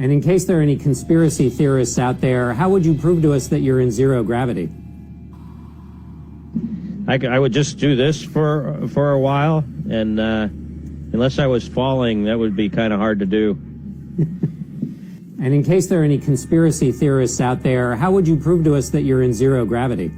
And in case there are any conspiracy theorists out there, how would you prove to us that you're in zero gravity? I would just do this for a while, and unless I was falling, that would be kind of hard to do. And in case there are any conspiracy theorists out there, how would you prove to us that you're in zero gravity?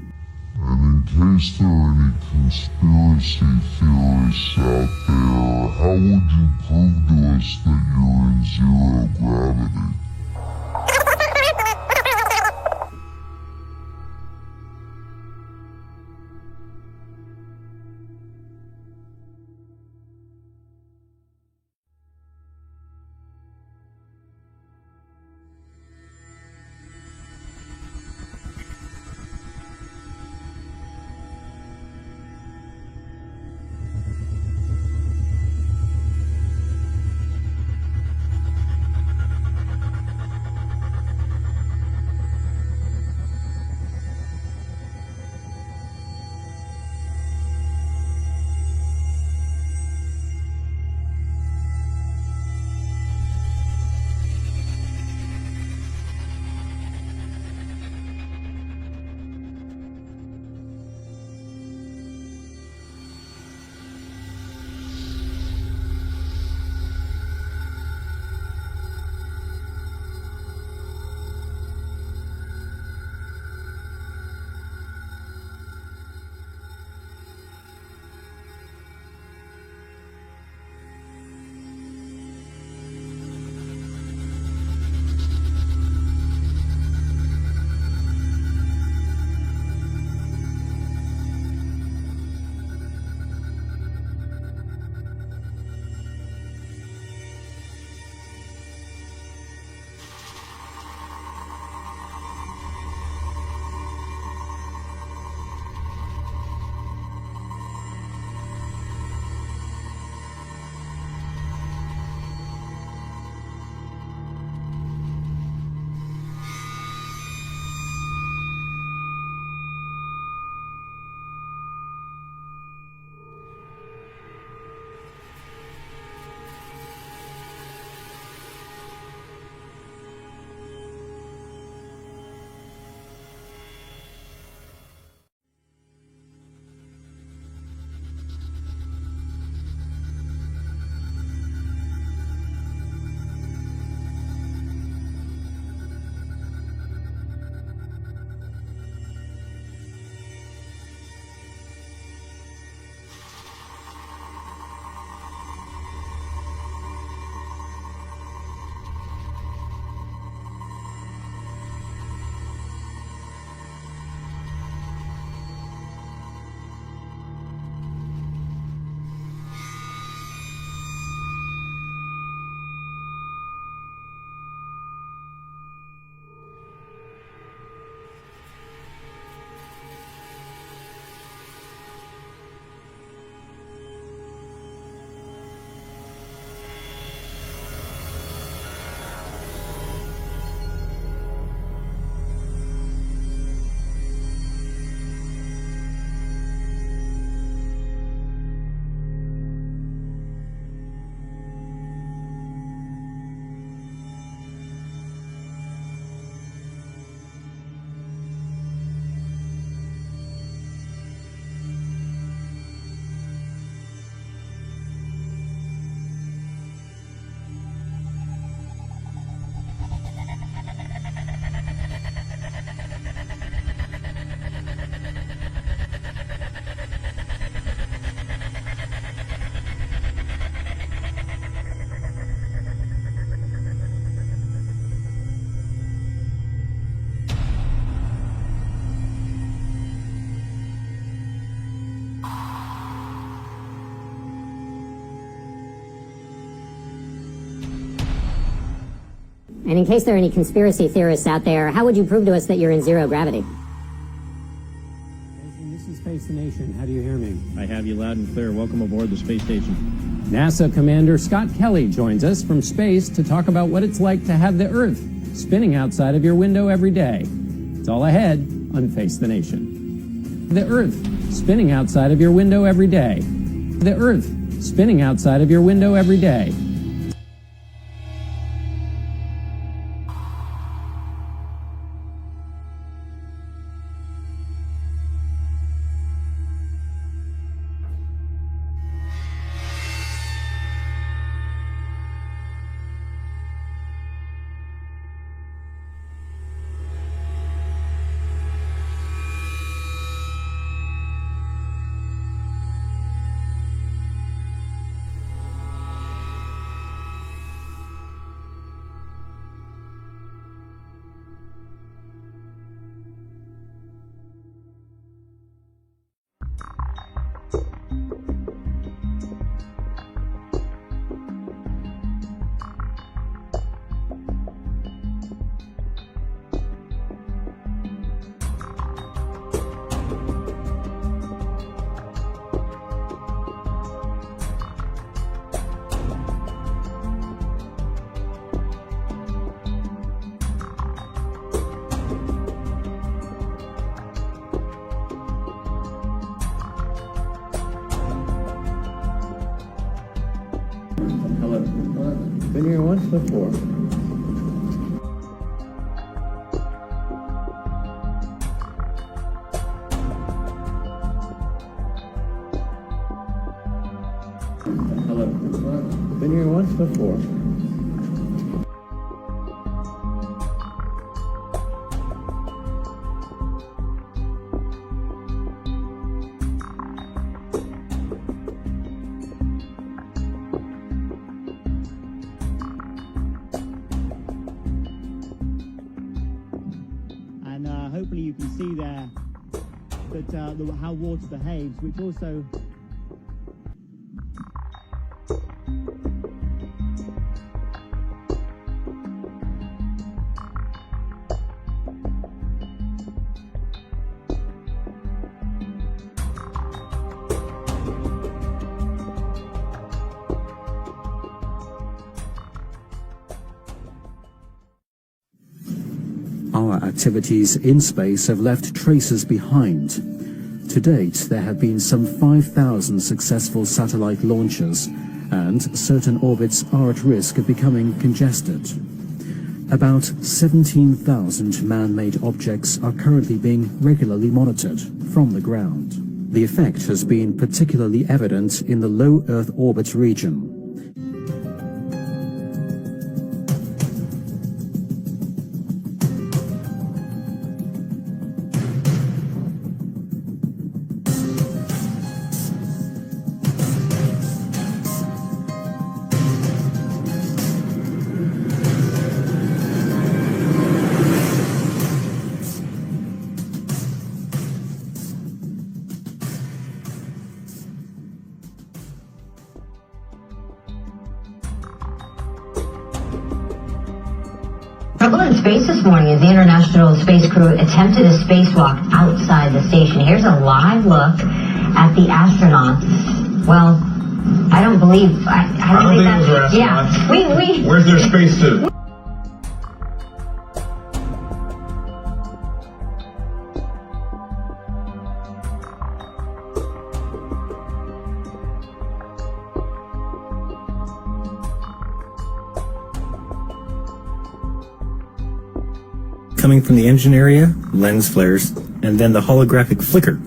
And in case there are any conspiracy theorists out there, how would you prove to us that you're in zero gravity? And in case there are any conspiracy theorists out there, how would you prove to us that you're in zero gravity? This is Face the Nation. How do you hear me? I have you loud and clear. Welcome aboard the space station. NASA Commander Scott Kelly joins us from space to talk about what it's like to have the Earth spinning outside of your window every day. It's all ahead on Face the Nation. The Earth spinning outside of your window every day. The Earth spinning outside of your window every day. Hello. Been here once before. Hello. Been here once before. And hopefully you can see there that how water behaves, which also Our activities in space have left traces behind. To date, there have been some 5,000 successful satellite launches, and certain orbits are at risk of becoming congested. About 17,000 man-made objects are currently being regularly monitored from the ground. The effect has been particularly evident in the low Earth orbit region. Trouble in space this morning as the International Space Crew attempted a spacewalk outside the station. Here's a live look at the astronauts. Well, I don't believe... I don't think those were astronauts. Yeah, Where's their spacesuit? Coming from the engine area, lens flares, and then the holographic flicker.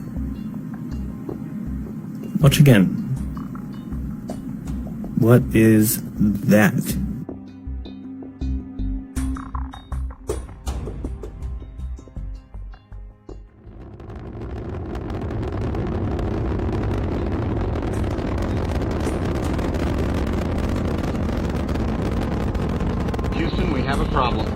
Watch again. What is that? Houston, we have a problem.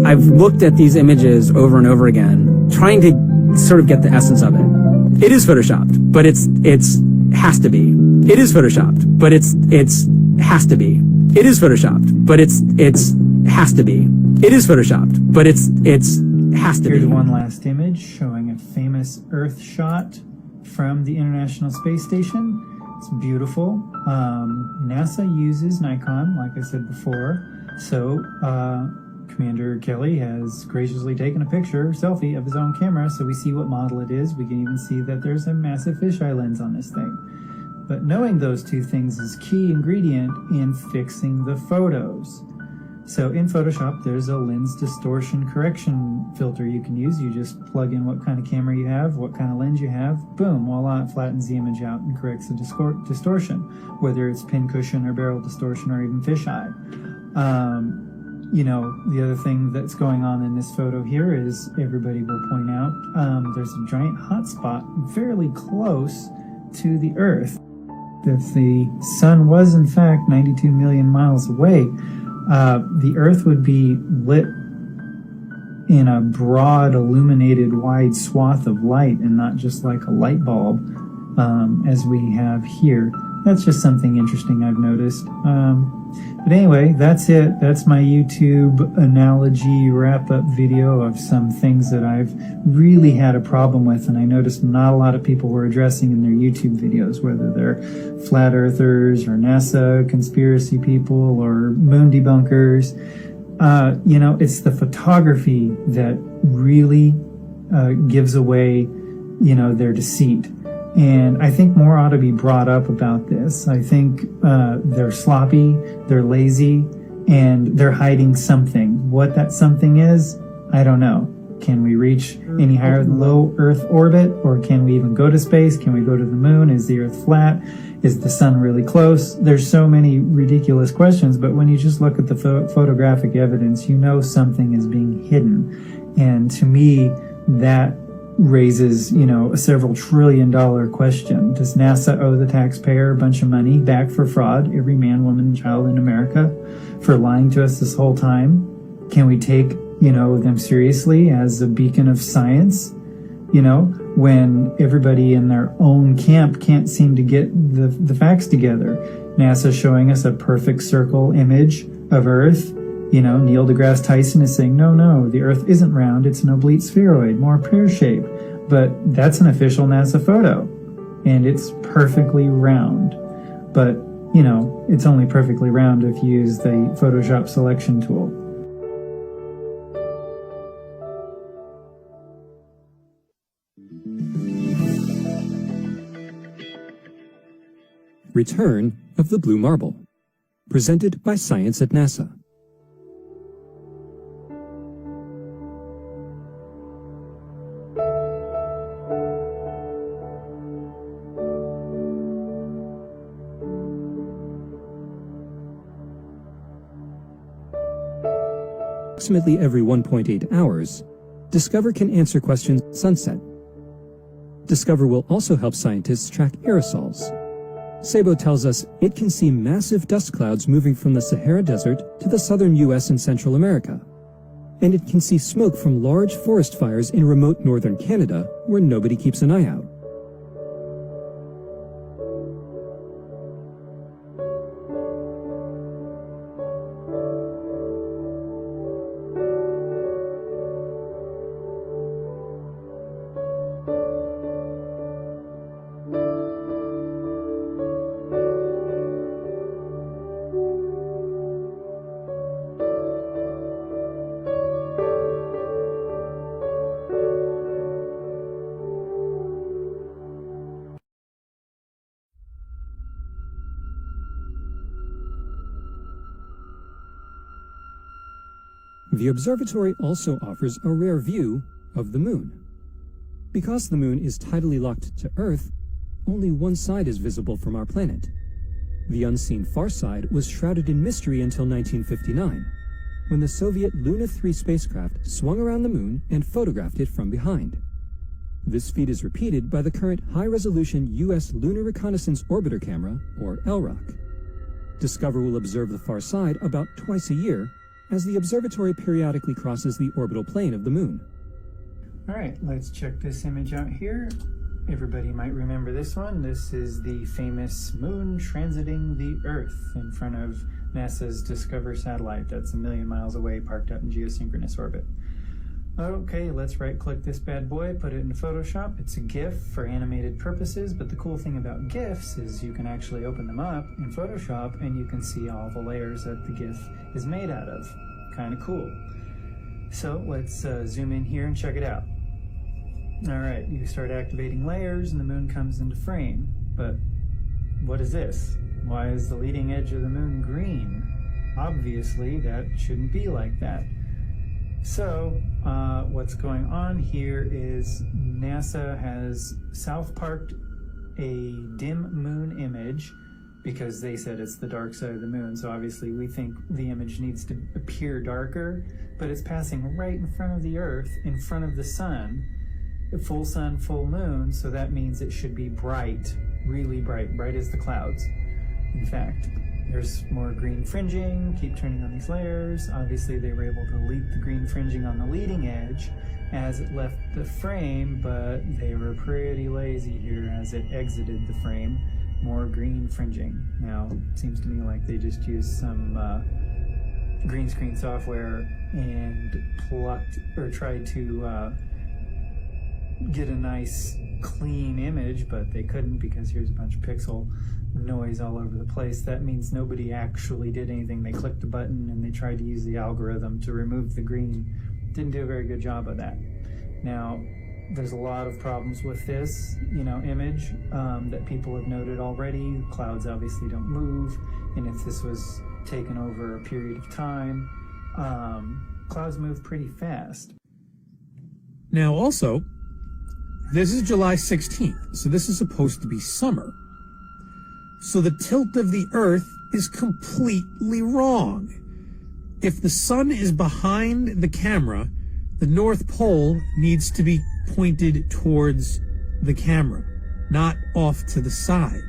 I've looked at these images over and over again, trying to sort of get the essence of it. It is photoshopped, but it's has to be. It is photoshopped, but it's has to be. It is photoshopped, but it's has to be. It is photoshopped, but it's has to be. Here's one last image showing a famous Earth shot from the International Space Station. It's beautiful. NASA uses Nikon, like I said before. So Commander Kelly has graciously taken a selfie of his own camera, so we see what model it is. We can even see that there's a massive fisheye lens on this thing. But knowing those two things is key ingredient in fixing the photos. So in Photoshop, there's a lens distortion correction filter you can use. You just plug in what kind of camera you have, what kind of lens you have, boom, voila, it flattens the image out and corrects the distortion, whether it's pincushion or barrel distortion or even fisheye. You know, the other thing that's going on in this photo here is, everybody will point out, there's a giant hot spot fairly close to the Earth. If the sun was in fact 92 million miles away, the Earth would be lit in a broad, illuminated, wide swath of light and not just like a light bulb as we have here. That's just something interesting I've noticed. But anyway, that's it. That's my YouTube analogy wrap-up video of some things that I've really had a problem with, and I noticed not a lot of people were addressing in their YouTube videos, whether they're flat earthers or NASA conspiracy people or moon debunkers. You know, it's the photography that really gives away, you know, their deceit. And I think more ought to be brought up about this. I think they're sloppy, they're lazy, and they're hiding something. What that something is, I don't know. Can we reach any higher than low Earth orbit? Or can we even go to space? Can we go to the moon? Is the Earth flat? Is the sun really close? There's so many ridiculous questions, but when you just look at the photographic evidence, you know something is being hidden. And to me, that raises, you know, a several trillion-dollar question. Does NASA owe the taxpayer a bunch of money back for fraud, every man, woman, and child in America, for lying to us this whole time? Can we take, you know, them seriously as a beacon of science? You know, when everybody in their own camp can't seem to get the facts together. NASA showing us a perfect circle image of Earth. You know, Neil deGrasse Tyson is saying, no, the Earth isn't round, it's an oblique spheroid, more pear-shaped. But that's an official NASA photo, and it's perfectly round. But, you know, it's only perfectly round if you use the Photoshop selection tool. Return of the Blue Marble. Presented by Science at NASA. Approximately every 1.8 hours, Discover can answer questions sunset. Discover will also help scientists track aerosols. Sabo tells us it can see massive dust clouds moving from the Sahara Desert to the southern U.S. and Central America. And it can see smoke from large forest fires in remote northern Canada where nobody keeps an eye out. The observatory also offers a rare view of the moon. Because the moon is tidally locked to Earth, only one side is visible from our planet. The unseen far side was shrouded in mystery until 1959, when the Soviet Luna 3 spacecraft swung around the moon and photographed it from behind. This feat is repeated by the current high-resolution U.S. Lunar Reconnaissance Orbiter Camera, or LROC. Discover will observe the far side about twice a year, as the observatory periodically crosses the orbital plane of the moon. All right, let's check this image out here. Everybody might remember this one. This is the famous moon transiting the Earth in front of NASA's Discover satellite. That's 1 million miles away, parked out in geosynchronous orbit. Okay, let's right-click this bad boy, put it into Photoshop. It's a GIF for animated purposes, but the cool thing about GIFs is you can actually open them up in Photoshop and you can see all the layers that the GIF is made out of. Kind of cool. So let's zoom in here and check it out. All right, you start activating layers and the moon comes into frame. But what is this? Why is the leading edge of the moon green? Obviously, that shouldn't be like that. So what's going on here is NASA has south-parked a dim moon image because they said it's the dark side of the moon. So obviously we think the image needs to appear darker, but it's passing right in front of the Earth, in front of the sun, full sun, full moon. So that means it should be bright, really bright, bright as the clouds. In fact, there's more green fringing. Keep turning on these layers. Obviously, they were able to delete the green fringing on the leading edge as it left the frame, but they were pretty lazy here as it exited the frame. More green fringing. Now, it seems to me like they just used some green screen software and plucked or tried to get a nice clean image, but they couldn't because here's a bunch of pixel noise all over the place. That means nobody actually did anything. They clicked a button and they tried to use the algorithm to remove the green. Didn't do a very good job of that. Now, there's a lot of problems with this, image that people have noted already. Clouds obviously don't move, and if this was taken over a period of time, clouds move pretty fast. Now also, this is July 16th, so this is supposed to be summer. So the tilt of the Earth is completely wrong. If the sun is behind the camera, the North Pole needs to be pointed towards the camera, not off to the side.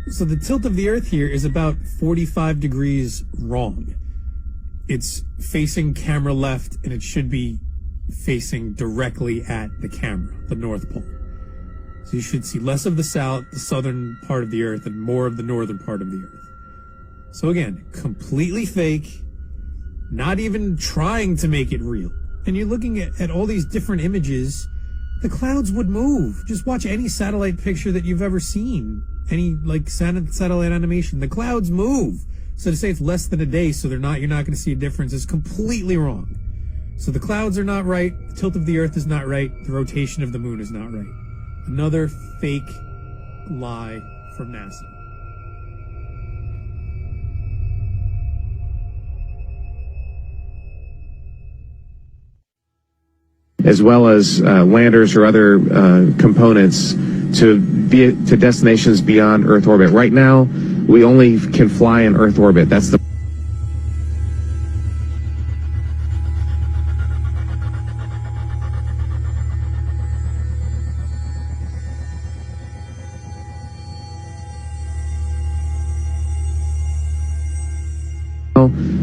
So the tilt of the Earth here is about 45 degrees wrong. It's facing camera left, and it should be facing directly at the camera, the North Pole. So you should see less of the southern part of the Earth, and more of the northern part of the Earth. So again, completely fake, not even trying to make it real. And you're looking at all these different images, the clouds would move. Just watch any satellite picture that you've ever seen, any satellite animation, the clouds move. So to say it's less than a day, so you're not going to see a difference, is completely wrong. So the clouds are not right, the tilt of the Earth is not right, the rotation of the moon is not right. Another fake lie from NASA. As well as landers or other components to destinations beyond Earth orbit. Right now, we only can fly in Earth orbit. That's the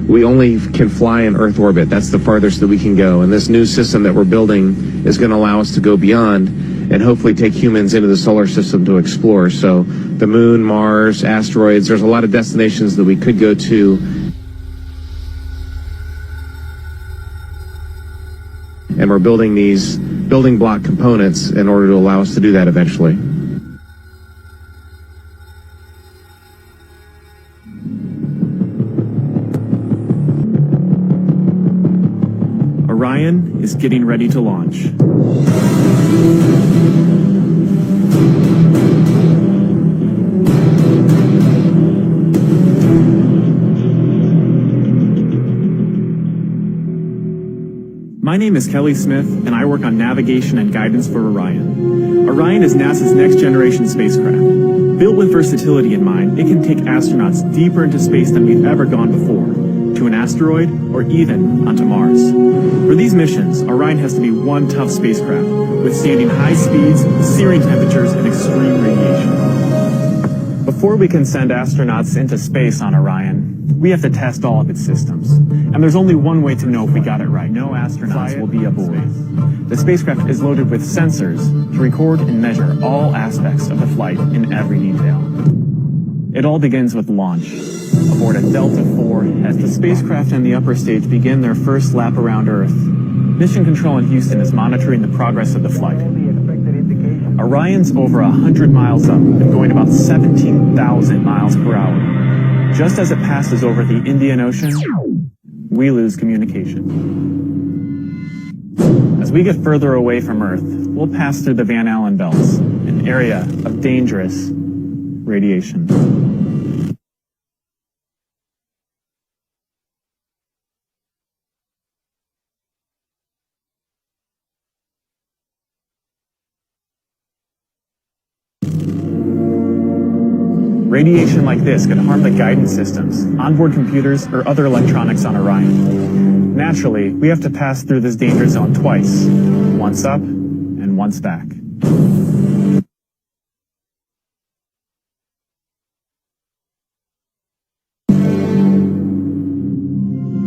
we only can fly in Earth orbit. That's the farthest that we can go. And this new system that we're building is going to allow us to go beyond and hopefully take humans into the solar system to explore. So the moon, Mars, asteroids, there's a lot of destinations that we could go to. And we're building these building block components in order to allow us to do that eventually. Orion is getting ready to launch. My name is Kelly Smith, and I work on navigation and guidance for Orion. Orion is NASA's next-generation spacecraft. Built with versatility in mind, it can take astronauts deeper into space than we've ever gone before, to an asteroid, or even onto Mars. For these missions, Orion has to be one tough spacecraft, withstanding high speeds, searing temperatures, and extreme radiation. Before we can send astronauts into space on Orion, we have to test all of its systems. And there's only one way to know if we got it right. No astronauts will be aboard. The spacecraft is loaded with sensors to record and measure all aspects of the flight in every detail. It all begins with launch aboard a Delta IV as the spacecraft and the upper stage begin their first lap around Earth. Mission Control in Houston is monitoring the progress of the flight. Orion's over 100 miles up and going about 17,000 miles per hour. Just as it passes over the Indian Ocean, we lose communication. As we get further away from Earth, we'll pass through the Van Allen belts, an area of dangerous radiation. Radiation like this could harm the guidance systems, onboard computers, or other electronics on Orion. Naturally, we have to pass through this danger zone twice, once up and once back.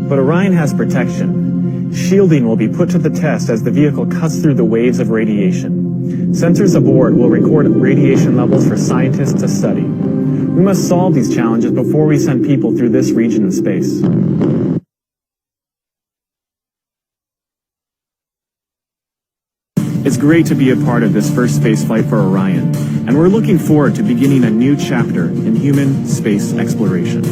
But Orion has protection. Shielding will be put to the test as the vehicle cuts through the waves of radiation. Sensors aboard will record radiation levels for scientists to study. We must solve these challenges before we send people through this region of space. It's great to be a part of this first space flight for Orion, and we're looking forward to beginning a new chapter in human space exploration.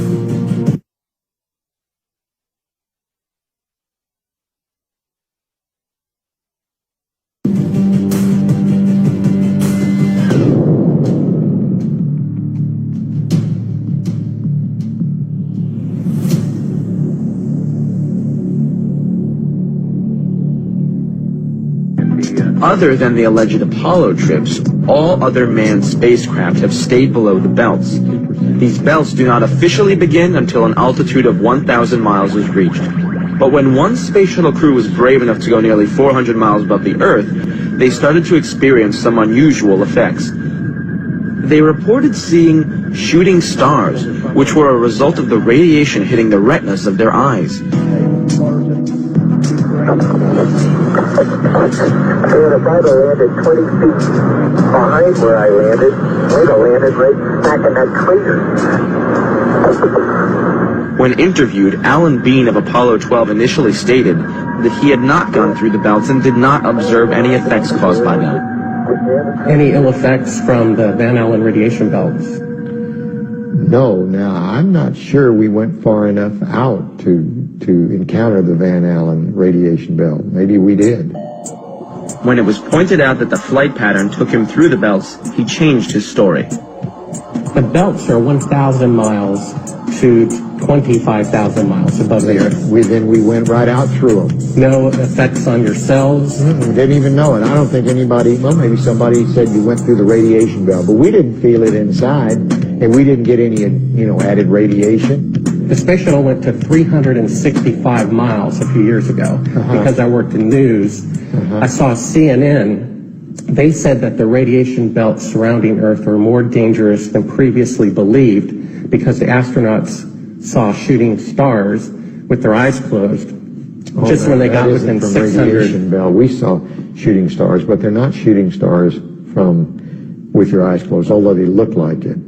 Other than the alleged Apollo trips, all other manned spacecraft have stayed below the belts. These belts do not officially begin until an altitude of 1,000 miles is reached. But when one space shuttle crew was brave enough to go nearly 400 miles above the Earth, they started to experience some unusual effects. They reported seeing shooting stars, which were a result of the radiation hitting the retinas of their eyes. If I'd landed 20 feet behind where I landed, I'd have landed right back in that crater. When interviewed, Alan Bean of Apollo 12 initially stated that he had not gone through the belts and did not observe any effects caused by them. Any ill effects from the Van Allen radiation belts? No. Now, I'm not sure we went far enough out to encounter the Van Allen radiation belt. Maybe we did. When it was pointed out that the flight pattern took him through the belts, he changed his story. The belts are 1,000 miles to 25,000 miles above the Earth. Then we went right out through them. No effects on your cells? We didn't even know it. I don't think anybody, well, maybe somebody said you went through the radiation belt, but we didn't feel it inside, and we didn't get any, added radiation. The space shuttle went to 365 miles a few years ago because I worked in news. I saw CNN. They said that the radiation belts surrounding Earth are more dangerous than previously believed because the astronauts saw shooting stars with their eyes closed just when they got within 600. Radiation belt. We saw shooting stars, but they're not shooting stars from with your eyes closed, although they look like it.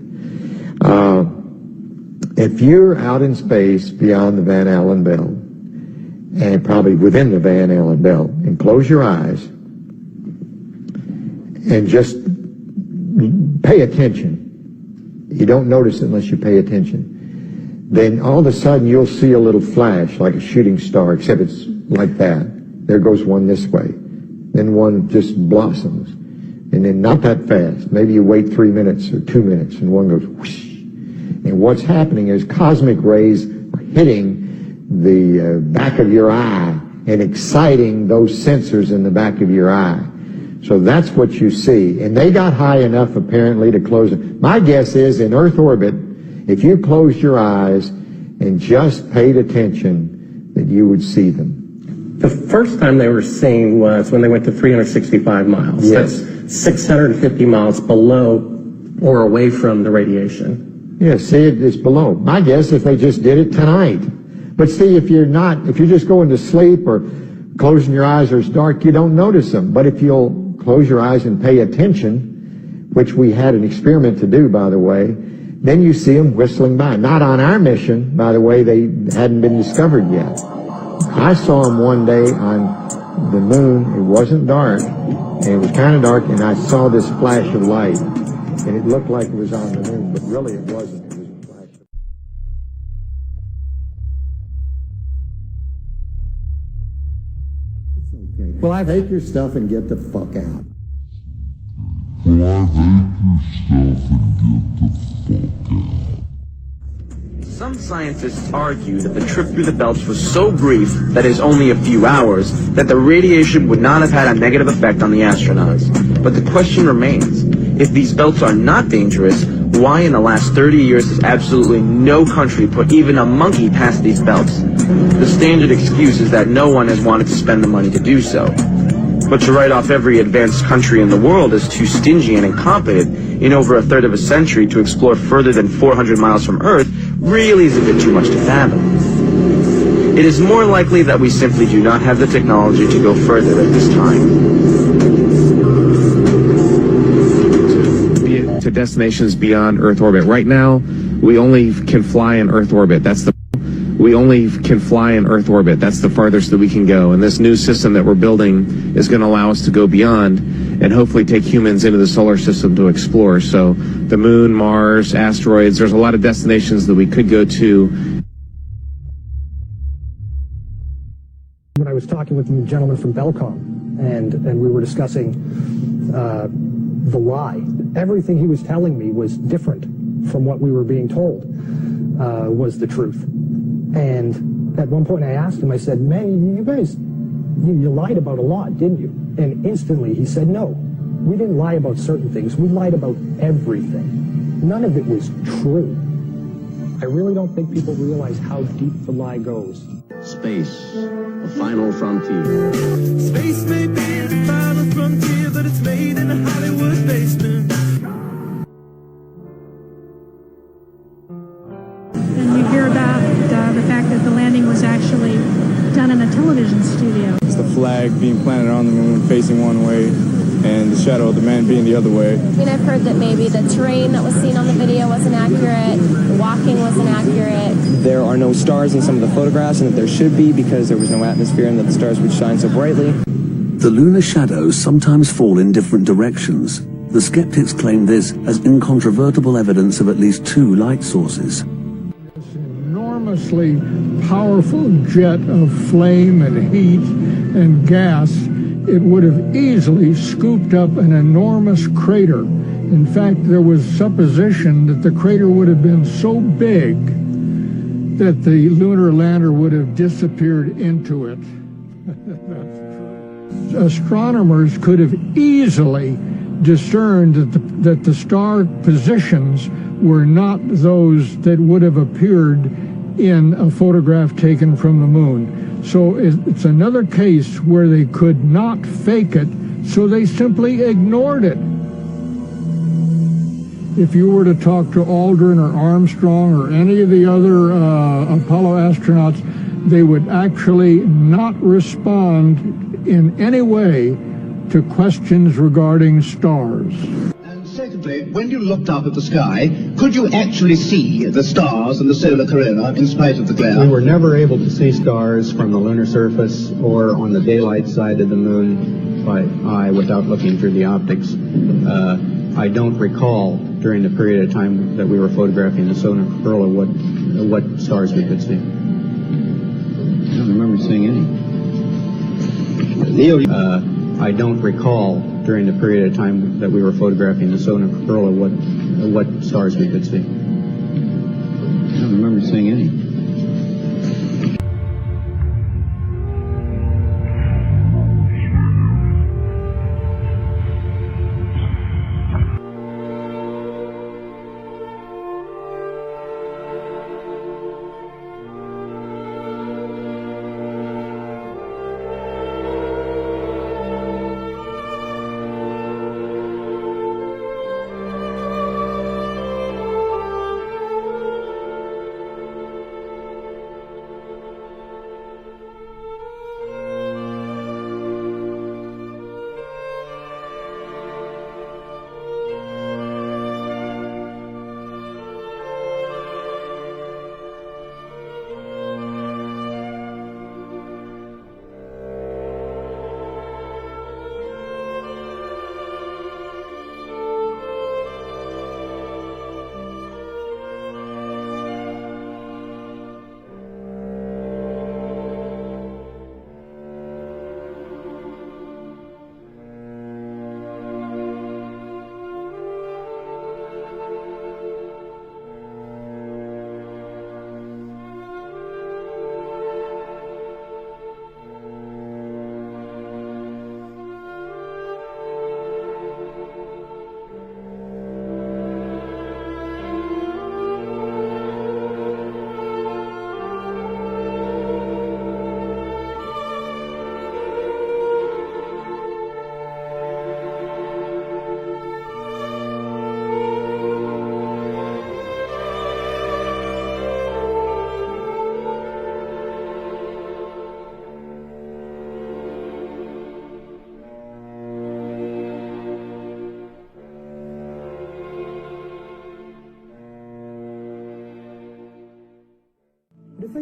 If you're out in space beyond the Van Allen belt, and probably within the Van Allen belt, and close your eyes, and just pay attention. You don't notice it unless you pay attention. Then all of a sudden you'll see a little flash like a shooting star, except it's like that. There goes one this way. Then one just blossoms. And then not that fast. Maybe you wait 3 minutes or 2 minutes, and one goes whoosh. And what's happening is cosmic rays are hitting the back of your eye and exciting those sensors in the back of your eye. So that's what you see. And they got high enough, apparently, to close it. My guess is, in Earth orbit, if you closed your eyes and just paid attention, that you would see them. The first time they were seen was when they went to 365 miles. Yes. That's 650 miles below or away from the radiation. Yeah, see, it's below. My guess is they just did it tonight. But see, if you're just going to sleep or closing your eyes or it's dark, you don't notice them. But if you'll close your eyes and pay attention, which we had an experiment to do, by the way, then you see them whistling by. Not on our mission, by the way, they hadn't been discovered yet. I saw them one day on the moon. It wasn't dark, and it was kind of dark, and I saw this flash of light, and it looked like it was on the moon, but really it wasn't. It was a flash. It's okay. Well, take your stuff and get the fuck out. Well, take your stuff and get the fuck out. Some scientists argue that the trip through the belts was so brief, that is only a few hours, that the radiation would not have had a negative effect on the astronauts. But the question remains, if these belts are not dangerous, why in the last 30 years has absolutely no country put even a monkey past these belts? The standard excuse is that no one has wanted to spend the money to do so. But to write off every advanced country in the world as too stingy and incompetent in over a third of a century to explore further than 400 miles from Earth really is a bit too much to fathom. It is more likely that we simply do not have the technology to go further at this time. To destinations beyond Earth orbit. Right now, we only can fly in Earth orbit. We only can fly in Earth orbit. That's the farthest that we can go. And this new system that we're building is going to allow us to go beyond and hopefully take humans into the solar system to explore. So the moon, Mars, asteroids, there's a lot of destinations that we could go to. When I was talking with the gentleman from Belcom, and we were discussing the lie, everything he was telling me was different from what we were being told was the truth. And at one point I asked him, I said, man, you guys, you lied about a lot, didn't you? And instantly he said, no, we didn't lie about certain things. We lied about everything. None of it was true. I really don't think people realize how deep the lie goes. Space, the final frontier. Space may be the final frontier, but it's made in a Hollywood basement. And you hear about the fact that the landing was actually done in a television studio. It's the flag being planted on the moon facing one way and the shadow of the man being the other way. I mean, I've heard that maybe the terrain that was seen on the video wasn't accurate, the walking wasn't accurate. There are no stars in some of the photographs, and that there should be because there was no atmosphere and that the stars would shine so brightly. The lunar shadows sometimes fall in different directions. The skeptics claim this as incontrovertible evidence of at least two light sources. Enormously powerful jet of flame and heat and gas, it would have easily scooped up an enormous crater. In fact, there was supposition that the crater would have been so big that the lunar lander would have disappeared into it. Astronomers could have easily discerned that the star positions were not those that would have appeared in a photograph taken from the moon. So it's another case where they could not fake it, so they simply ignored it. If you were to talk to Aldrin or Armstrong or any of the other Apollo astronauts, they would actually not respond in any way to questions regarding stars. Secondly, when you looked up at the sky, could you actually see the stars and the solar corona in spite of the glare? We were never able to see stars from the lunar surface or on the daylight side of the moon by eye without looking through the optics. I don't recall during the period of time that we were photographing the solar corona what stars we could see. I don't remember seeing any. I don't recall during the period of time that we were photographing the solar corona what stars we could see. I don't remember seeing any.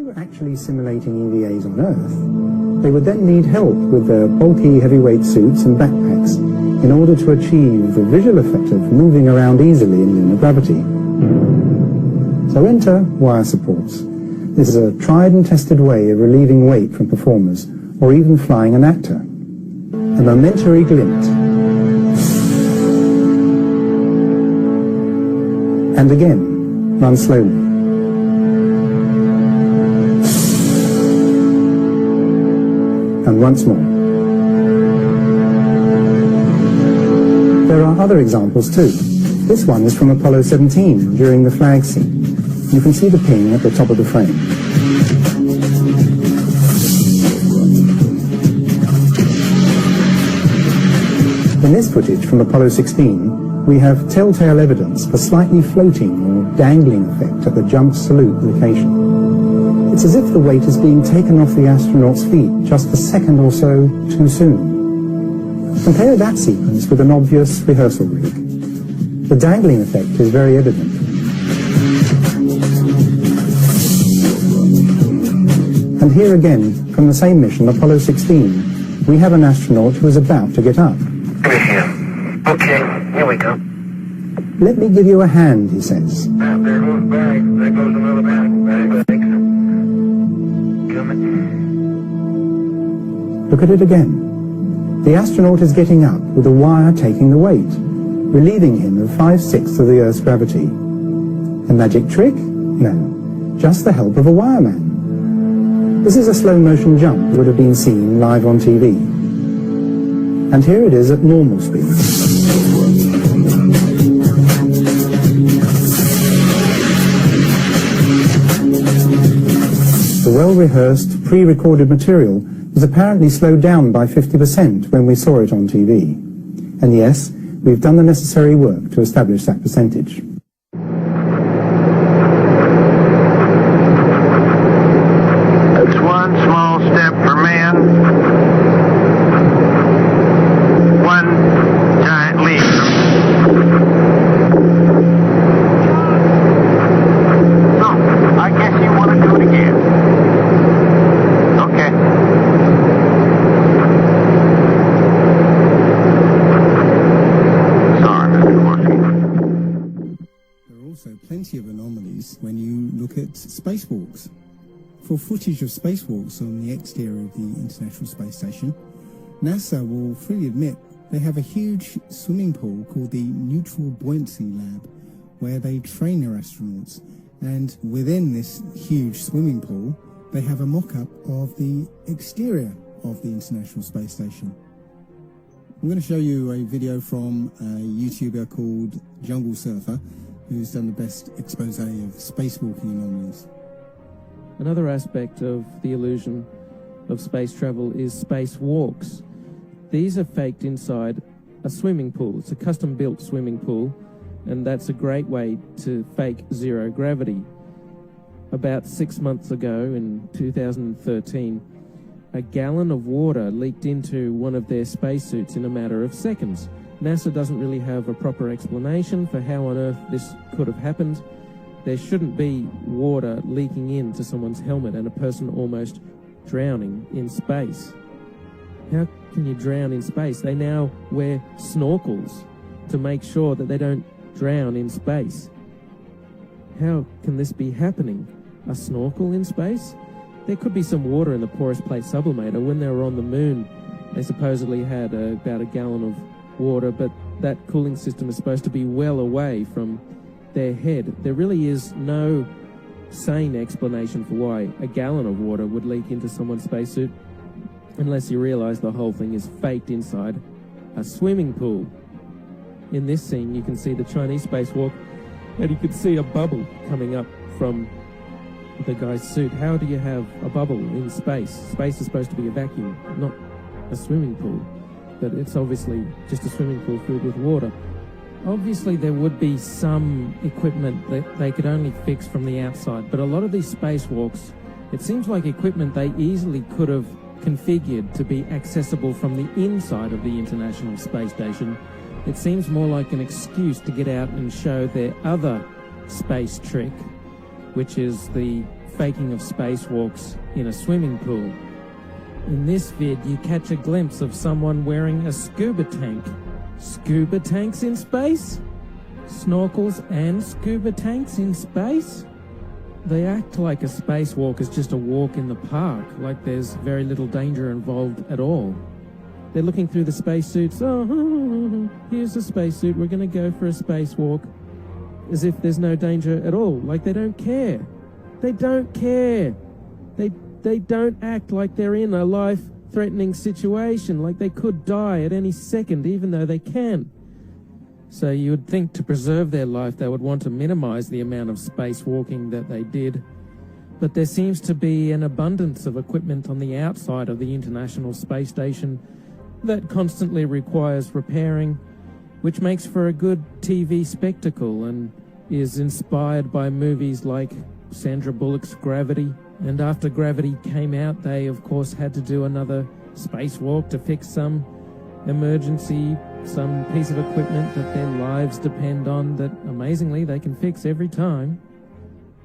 they were actually simulating EVAs on Earth, they would then need help with their bulky heavyweight suits and backpacks in order to achieve the visual effect of moving around easily in lunar gravity. So enter wire supports. This is a tried and tested way of relieving weight from performers, or even flying an actor. A momentary glint. And again, run slowly. And once more. There are other examples too. This one is from Apollo 17 during the flag scene. You can see the ping at the top of the frame. In this footage from Apollo 16, we have telltale evidence of a slightly floating or dangling effect at the jump salute location. It's as if the weight is being taken off the astronaut's feet just a second or so too soon. Compare that sequence with an obvious rehearsal rig. The dangling effect is very evident. And here again, from the same mission, Apollo 16, we have an astronaut who is about to get up. Okay, here we go. Let me give you a hand, he says. There goes bag. There goes another bag. Coming. Look at it again. The astronaut is getting up with a wire taking the weight, relieving him of 5/6 of the Earth's gravity. A magic trick? No, just the help of a wireman. This is a slow-motion jump that would have been seen live on TV. And here it is at normal speed. The well-rehearsed, pre-recorded material was apparently slowed down by 50% when we saw it on TV. And yes, we've done the necessary work to establish that percentage. That's one small step for man, one giant leap. So, I guess you want to do it again. Okay. Sorry, Mr. Corsi. There are also plenty of anomalies when you look at spacewalks. For footage of spacewalks on the exterior of the International Space Station, NASA will freely admit they have a huge swimming pool called the Neutral Buoyancy Lab, where they train their astronauts. And within this huge swimming pool, they have a mock-up of the exterior of the International Space Station. I'm going to show you a video from a YouTuber called Jungle Surfer, who's done the best expose of spacewalking anomalies. Another aspect of the illusion of space travel is spacewalks. These are faked inside a swimming pool. It's a custom-built swimming pool, and that's a great way to fake zero gravity. About 6 months ago, in 2013, a gallon of water leaked into one of their spacesuits in a matter of seconds. NASA doesn't really have a proper explanation for how on earth this could have happened. There shouldn't be water leaking into someone's helmet and a person almost drowning in space. How can you drown in space? They now wear snorkels to make sure that they don't drown in space. How can this be happening? A snorkel in space? There could be some water in the porous plate sublimator. When they were on the moon, they supposedly had about a gallon of water, but that cooling system is supposed to be well away from their head. There really is no sane explanation for why a gallon of water would leak into someone's spacesuit, unless you realize the whole thing is faked inside a swimming pool. In this scene, you can see the Chinese spacewalk, and you can see a bubble coming up from the guy's suit. How do you have a bubble in space? Space is supposed to be a vacuum, not a swimming pool. But it's obviously just a swimming pool filled with water. Obviously, there would be some equipment that they could only fix from the outside, but a lot of these spacewalks, it seems like equipment they easily could have configured to be accessible from the inside of the International Space Station. It seems more like an excuse to get out and show their other space trick, which is the faking of spacewalks in a swimming pool. In this vid, you catch a glimpse of someone wearing a scuba tank. Scuba tanks in space? Snorkels and scuba tanks in space? They act like a spacewalk is just a walk in the park, like there's very little danger involved at all. They're looking through the spacesuits. Oh, here's a spacesuit. We're going to go for a spacewalk. As if there's no danger at all. Like they don't care. They don't care. They don't act like they're in a life-threatening situation, like they could die at any second, even though they can. So you would think to preserve their life, they would want to minimize the amount of spacewalking that they did. But there seems to be an abundance of equipment on the outside of the International Space Station that constantly requires repairing, which makes for a good TV spectacle and is inspired by movies like Sandra Bullock's Gravity. And after Gravity came out, they of course had to do another spacewalk to fix some emergency, some piece of equipment that their lives depend on that amazingly they can fix every time.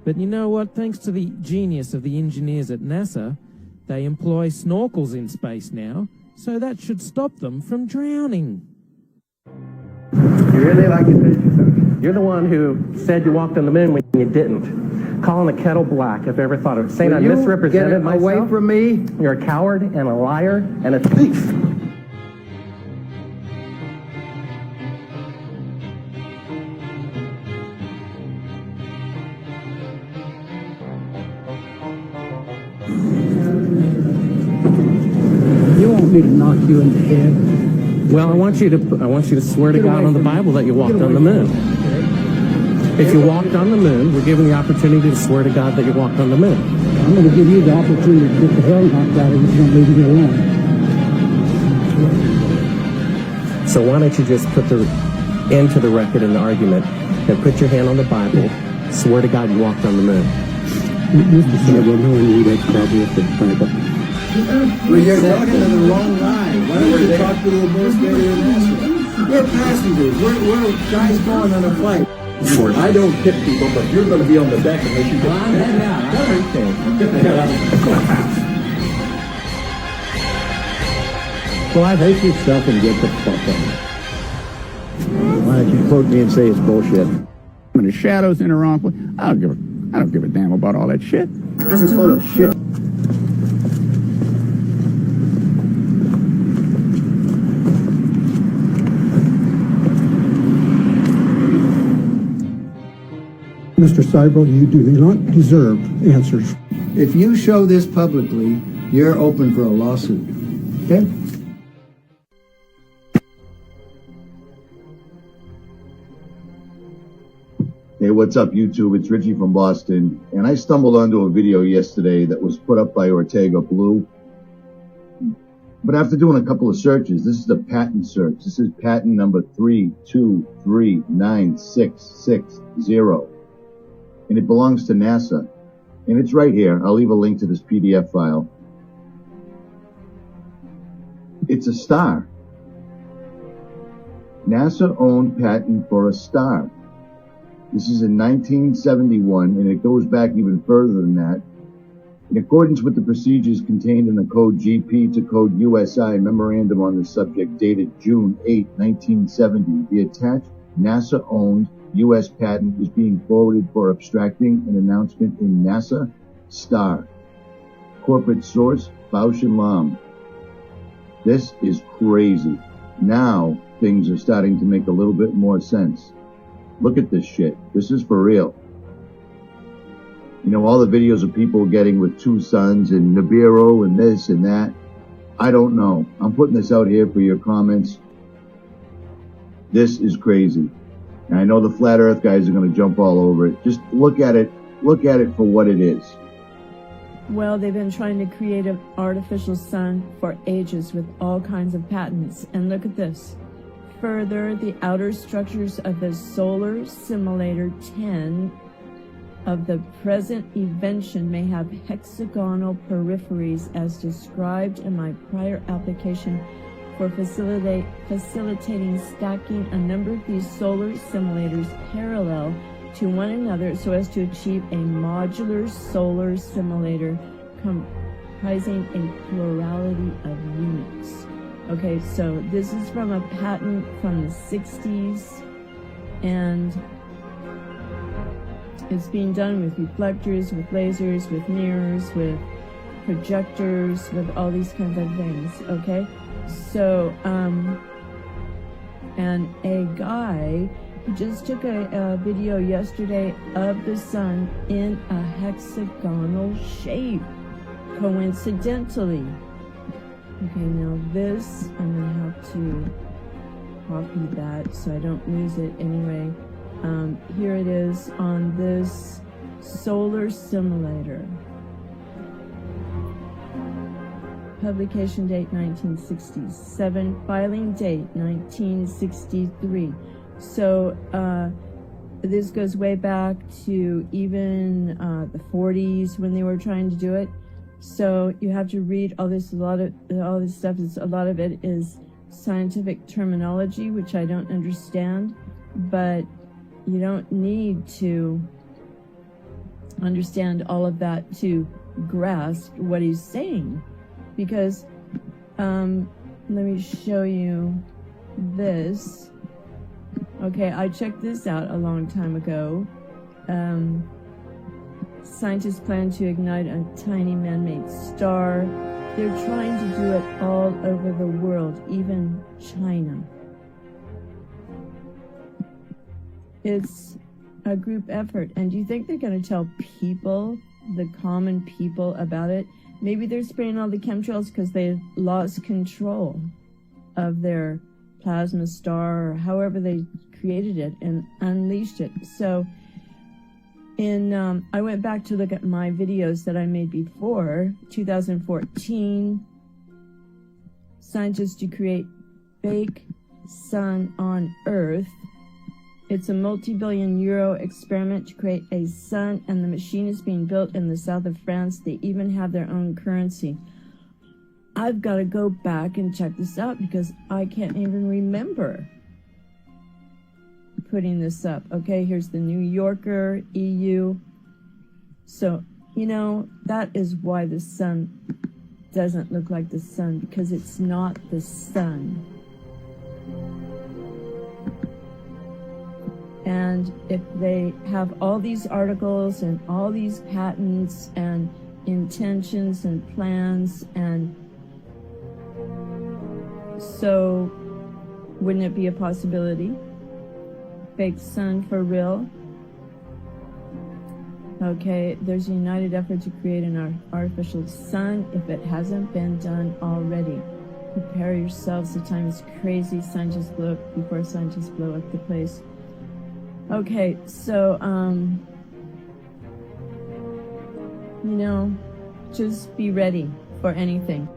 But you know what? Thanks to the genius of the engineers at NASA, they employ snorkels in space now, so that should stop them from drowning. You really like your picture. You're the one who said you walked on the moon when you didn't. Calling the kettle black, if I ever thought of it. Saying I misrepresented myself. Away from me. You're a coward and a liar and a thief. You want me to knock you in the head? Well, I want you to swear to God on the Bible that you walked on the moon. If you walked on the moon, we're given the opportunity to swear to God that you walked on the moon. I'm going to give you the opportunity to get the hell knocked out of you if you don't leave me alone. So why don't you just put the end to the record in the argument and put your hand on the Bible, swear to God you walked on the moon. Mr. Servo, no one need that probably at the Bible. Well, you're talking to the wrong guy. Why don't you talk to the administrator and answer? We're passengers. We're guys going on a flight. I don't tip people, but you're going to be on the deck unless you get Get the hell out of Well, I hate yourself and get the fuck out. Why don't you quote me and say it's bullshit? When the shadow's in the wrong place, I don't give a damn about all that shit. This is full of shit. Mr. Seibel, you do not deserve answers. If you show this publicly, you're open for a lawsuit. Okay? Hey, what's up, YouTube? It's Richie from Boston, and I stumbled onto a video yesterday that was put up by Ortega Blue. But after doing a couple of searches, this is a patent search. This is patent number 3239660. And it belongs to NASA. And it's right here. I'll leave a link to this PDF file. It's a star. NASA owned patent for a star. This is in 1971, and it goes back even further than that. In accordance with the procedures contained in the Code GP to Code USI memorandum on the subject dated June 8, 1970, the attached NASA-owned U.S. patent is being forwarded for abstracting an announcement in NASA Star. Corporate source, Bausch & Lomb. This is crazy. Now things are starting to make a little bit more sense. Look at this shit. This is for real. You know, all the videos of people getting with two suns and Nibiru and this and that. I don't know. I'm putting this out here for your comments. This is crazy. And I know the flat earth guys are going to jump all over it. Just look at it. Look at it for what it is. Well, they've been trying to create an artificial sun for ages with all kinds of patents. And look at this. Further, the outer structures of the solar simulator 10 of the present invention may have hexagonal peripheries as described in my prior application for facilitating stacking a number of these solar simulators parallel to one another so as to achieve a modular solar simulator comprising a plurality of units. Okay, so this is from a patent from the 60s, and it's being done with reflectors, with lasers, with mirrors, with projectors, with all these kinds of things, okay? So, and a guy just took a video yesterday of the sun in a hexagonal shape, coincidentally. Okay, now this, I'm going to have to copy that so I don't lose it anyway. Here it is on this solar simulator. Publication date 1967, filing date 1963. So this goes way back to even the 40s when they were trying to do it. So you have to read all this. All this stuff is a lot of it is scientific terminology, which I don't understand, but you don't need to understand all of that to grasp what he's saying, because let me show you this. Okay, I checked this out a long time ago. Scientists plan to ignite a tiny man-made star. They're trying to do it all over the world, even China. It's a group effort. And do you think they're going to tell people, the common people, about it? Maybe they're spraying all the chemtrails because they've lost control of their plasma star, or however they created it and unleashed it. So I went back to look at my videos that I made before 2014. Scientists to create fake sun on Earth. It's a multi-billion euro experiment to create a sun, and the machine is being built in the south of France. They even have their own currency. I've got to go back and check this out because I can't even remember putting this up. Okay, here's the New Yorker, EU. So, you know, that is why the sun doesn't look like the sun, because it's not the sun. And if they have all these articles and all these patents and intentions and plans, and so wouldn't it be a possibility? Fake sun for real? Okay, there's a united effort to create an artificial sun if it hasn't been done already. Prepare yourselves, the time is crazy. Scientists blow up before scientists blow up the place. Okay, so, you know, just be ready for anything.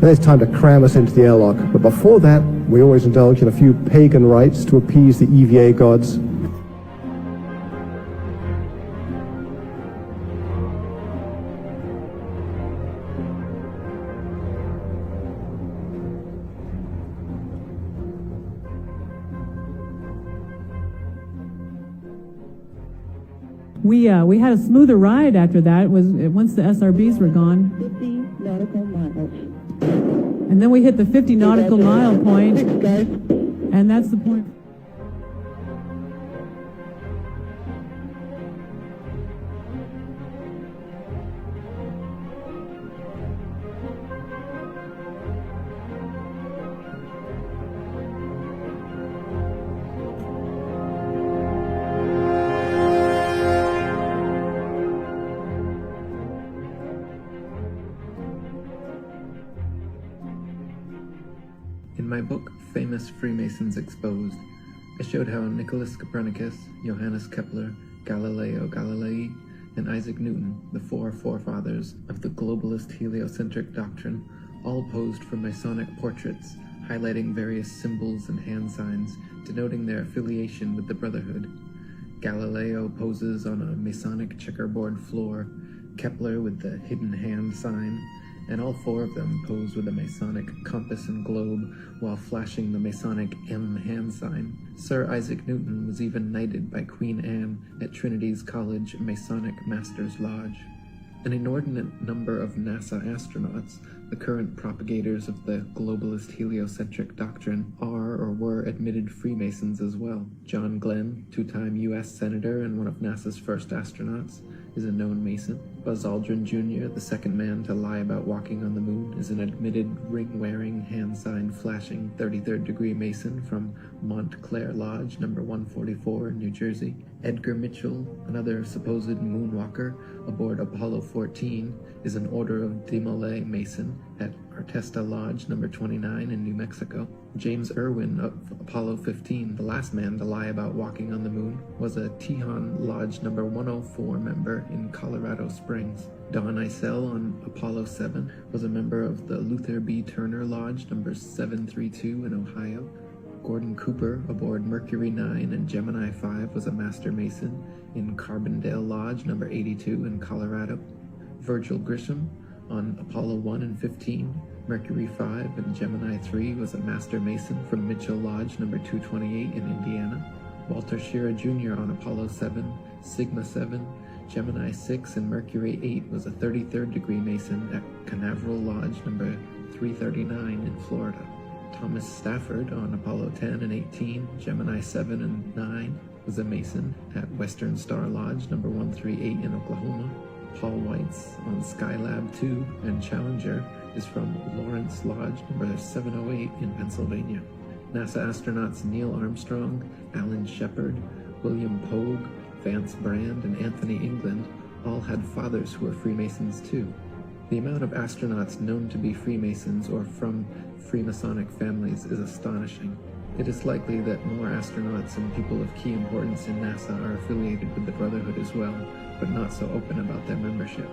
then it's time to cram us into the airlock. But before that, we always indulge in a few pagan rites to appease the EVA gods. We had a smoother ride after that. It was once the SRBs were gone. 50 nautical miles. And then we hit the 50 nautical mile point, and that's the point. In my book, Famous Freemasons Exposed, I showed how Nicholas Copernicus, Johannes Kepler, Galileo Galilei, and Isaac Newton, the four forefathers of the globalist heliocentric doctrine, all posed for Masonic portraits, highlighting various symbols and hand signs, denoting their affiliation with the Brotherhood. Galileo poses on a Masonic checkerboard floor, Kepler with the hidden hand sign, and all four of them pose with a Masonic compass and globe while flashing the Masonic M hand sign. Sir Isaac Newton was even knighted by Queen Anne at Trinity's College Masonic Masters Lodge. An inordinate number of NASA astronauts, the current propagators of the globalist heliocentric doctrine, are or were admitted Freemasons as well. John Glenn, two-time U.S. Senator and one of NASA's first astronauts, is a known Mason. Buzz Aldrin Jr., the second man to lie about walking on the moon, is an admitted ring-wearing, hand-sign-flashing 33rd degree Mason from Montclair Lodge, number 144 in New Jersey. Edgar Mitchell, another supposed moonwalker aboard Apollo 14, is an Order of Demolay Mason at Artesta Lodge, number 29 in New Mexico. James Irwin of Apollo 15, the last man to lie about walking on the moon, was a Tejon Lodge number 104 member in Colorado Springs. Don Eisel on Apollo 7 was a member of the Luther B. Turner Lodge number 732 in Ohio. Gordon Cooper aboard Mercury 9 and Gemini 5 was a Master Mason in Carbondale Lodge number 82 in Colorado. Virgil Grisham on Apollo 1 and 15, Mercury 5 and Gemini 3 was a Master Mason from Mitchell Lodge number 228 in Indiana. Walter Schirra Jr. on Apollo 7, Sigma 7, Gemini 6 and Mercury 8 was a 33rd degree Mason at Canaveral Lodge number 339 in Florida. Thomas Stafford on Apollo 10 and 18, Gemini 7 and 9 was a Mason at Western Star Lodge number 138 in Oklahoma. Paul Weitz on Skylab 2 and Challenger is from Lawrence Lodge number 708 in Pennsylvania. NASA astronauts Neil Armstrong, Alan Shepard, William Pogue, Vance Brand, and Anthony England all had fathers who were Freemasons too. The amount of astronauts known to be Freemasons or from Freemasonic families is astonishing. It is likely that more astronauts and people of key importance in NASA are affiliated with the Brotherhood as well, but not so open about their membership.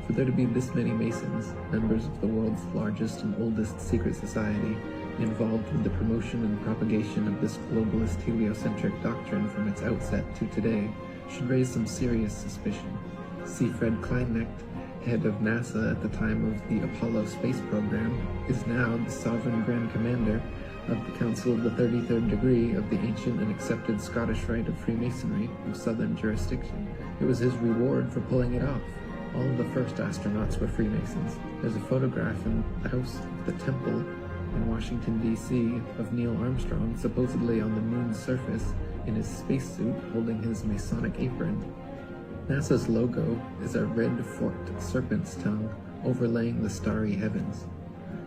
For there to be this many Masons, members of the world's largest and oldest secret society, involved with the promotion and propagation of this globalist heliocentric doctrine from its outset to today, should raise some serious suspicion. C. Fred Kleinknecht, head of NASA at the time of the Apollo space program, is now the sovereign Grand Commander of the Council of the 33rd degree of the ancient and accepted Scottish rite of Freemasonry of Southern jurisdiction. It was his reward for pulling it off. All of the first astronauts were Freemasons. There's a photograph in the house of the Temple in Washington, D.C. of Neil Armstrong supposedly on the moon's surface in his spacesuit holding his Masonic apron. NASA's logo is a red forked serpent's tongue overlaying the starry heavens.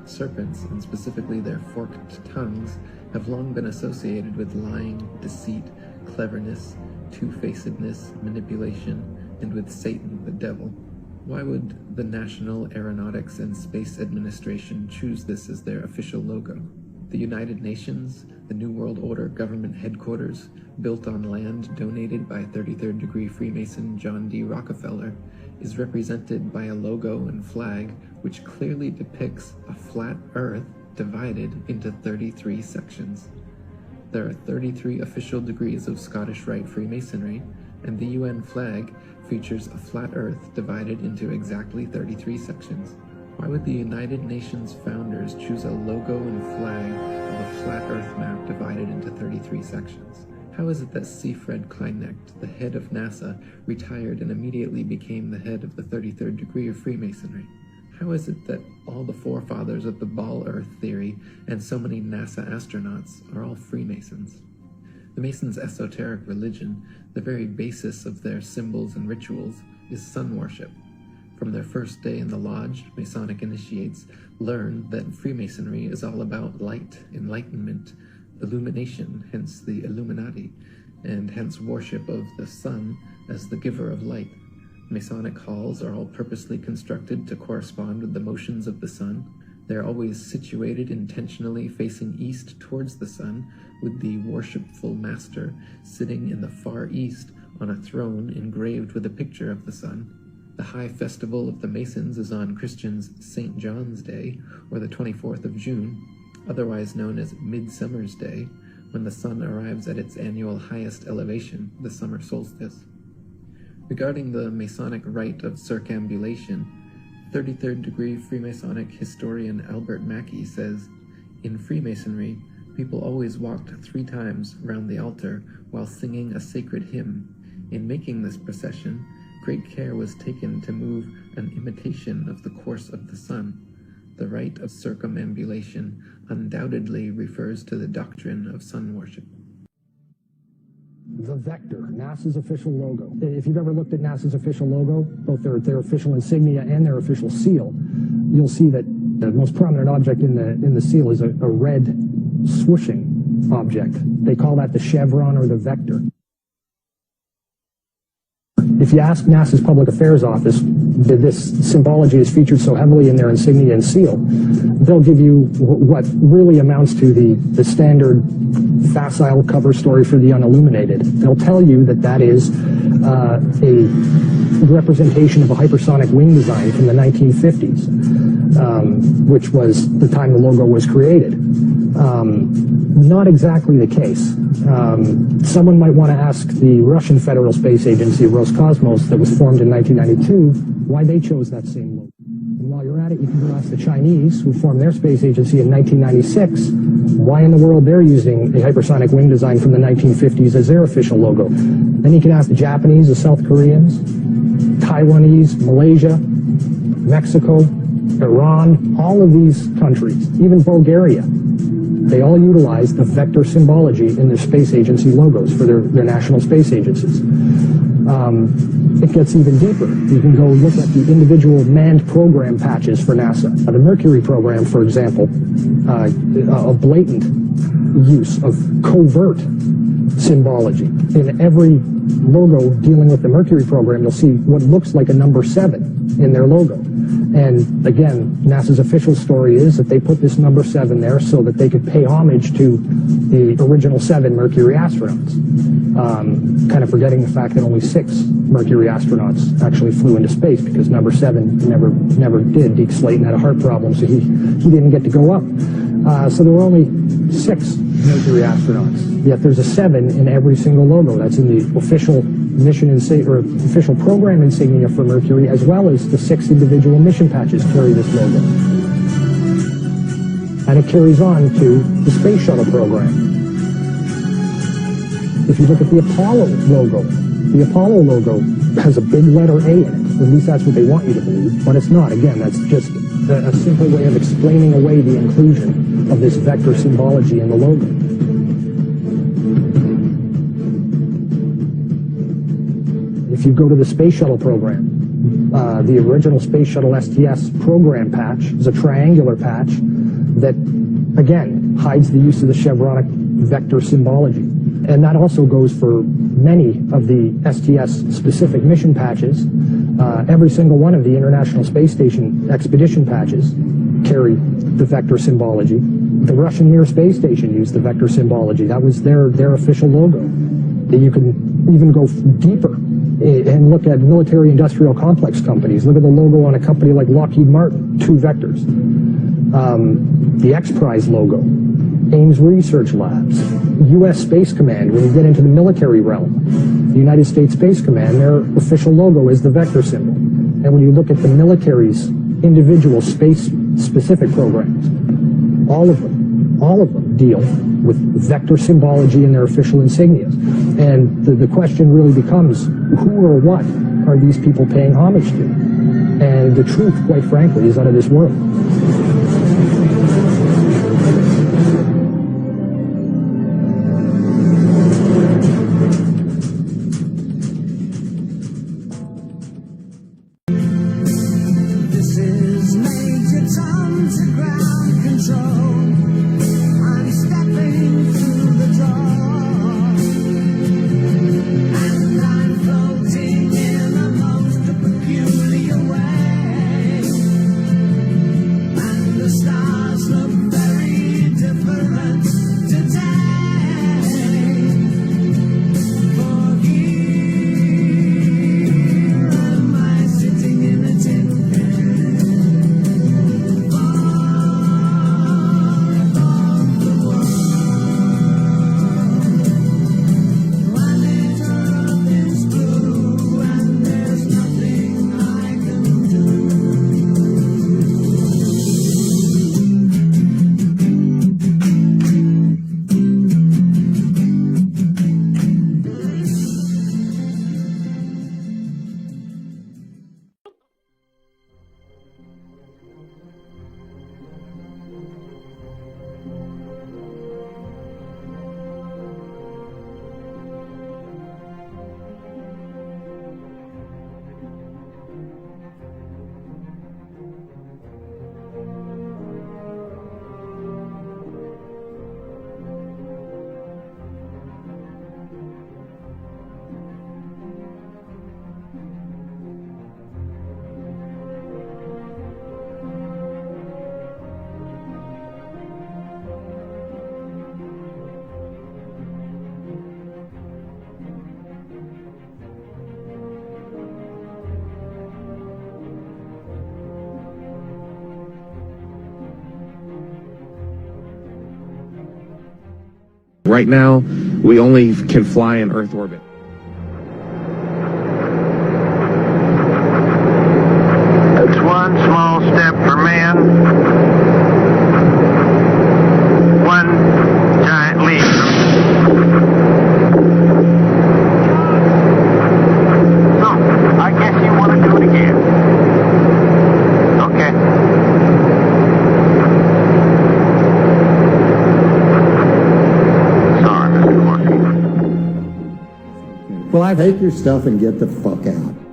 Serpents, and specifically their forked tongues, have long been associated with lying, deceit, cleverness, two-facedness, manipulation, and with Satan, the devil. Why would the National Aeronautics and Space Administration choose this as their official logo? The United Nations, the New World Order government headquarters, built on land donated by 33rd degree Freemason John D. Rockefeller, is represented by a logo and flag which clearly depicts a flat Earth divided into 33 sections. There are 33 official degrees of Scottish Rite Freemasonry, and the UN flag features a flat Earth divided into exactly 33 sections. Why would the United Nations founders choose a logo and flag of a flat Earth map divided into 33 sections? How is it that Siegfried Kleinecht, the head of NASA, retired and immediately became the head of the 33rd degree of Freemasonry? How is it that all the forefathers of the ball Earth theory and so many NASA astronauts are all Freemasons? The Masons' esoteric religion, the very basis of their symbols and rituals, is sun worship. From their first day in the lodge, Masonic initiates learned that Freemasonry is all about light, enlightenment, illumination, hence the Illuminati, and hence worship of the sun as the giver of light. Masonic halls are all purposely constructed to correspond with the motions of the sun. They are always situated intentionally facing east towards the sun, with the worshipful master sitting in the far east on a throne engraved with a picture of the sun. The high festival of the Masons is on Christians' St. John's Day, or the 24th of June, otherwise known as Midsummer's Day, when the sun arrives at its annual highest elevation, the summer solstice. Regarding the Masonic rite of circambulation, 33rd degree Freemasonic historian Albert Mackey says, "In Freemasonry, people always walked 3 times round the altar while singing a sacred hymn. In making this procession, great care was taken to move an imitation of the course of the sun. The rite of circumambulation undoubtedly refers to the doctrine of sun worship." The Vector, NASA's official logo. If you've ever looked at NASA's official logo, both their official insignia and their official seal, you'll see that the most prominent object in the seal is a red swooshing object. They call that the chevron or the vector. If you ask NASA's Public Affairs Office, this symbology is featured so heavily in their insignia and seal, they'll give you what really amounts to the standard facile cover story for the unilluminated. They'll tell you that is a representation of a hypersonic wing design from the 1950s, which was the time the logo was created. Not exactly the case. Someone might want to ask the Russian Federal Space Agency, Roscosmos, that was formed in 1992, why they chose that same logo. And while you're at it, you can go ask the Chinese, who formed their space agency in 1996, why in the world they're using a hypersonic wing design from the 1950s as their official logo. Then you can ask the Japanese, the South Koreans, Taiwanese, Malaysia, Mexico, Iran, all of these countries, even Bulgaria. They all utilize the vector symbology in their space agency logos for their national space agencies. It gets even deeper. You can go look at the individual manned program patches for NASA. The Mercury program, for example, a blatant use of covert symbology. In every logo dealing with the Mercury program, you'll see what looks like a number 7 in their logo. And again, NASA's official story is that they put this number 7 there so that they could pay homage to the original 7 Mercury astronauts. Kind of forgetting the fact that only 6 Mercury astronauts actually flew into space, because number 7 never did. Deke Slayton had a heart problem, so he didn't get to go up. So there were only 6 Mercury astronauts. Yet there's a 7 in every single logo. That's in the official mission or official program insignia for Mercury, as well as the 6 individual mission patches carry this logo. And it carries on to the Space Shuttle program. If you look at the Apollo logo has a big letter A in it. At least that's what they want you to believe, but it's not. Again, that's just a simple way of explaining away the inclusion of this vector symbology in the logo. If you go to the Space Shuttle program, the original Space Shuttle STS program patch is a triangular patch that, again, hides the use of the chevronic vector symbology. And that also goes for many of the STS-specific mission patches. Every single one of the International Space Station expedition patches carry the vector symbology. The Russian Mir Space Station used the vector symbology. That was their official logo. You can even go deeper And look at military-industrial complex companies. Look at the logo on a company like Lockheed Martin, 2 vectors. The X-Prize logo, Ames Research Labs, U.S. Space Command. When you get into the military realm, the United States Space Command, their official logo is the vector symbol. And when you look at the military's individual space-specific programs, all of them deal with vector symbology in their official insignias. And the question really becomes, who or what are these people paying homage to? And the truth, quite frankly, is out of this world. Right now, we only can fly in Earth orbit. It's one small step for man, one giant leap. So, I guess you want to do it again. Okay. Well, I take your stuff and get the fuck out.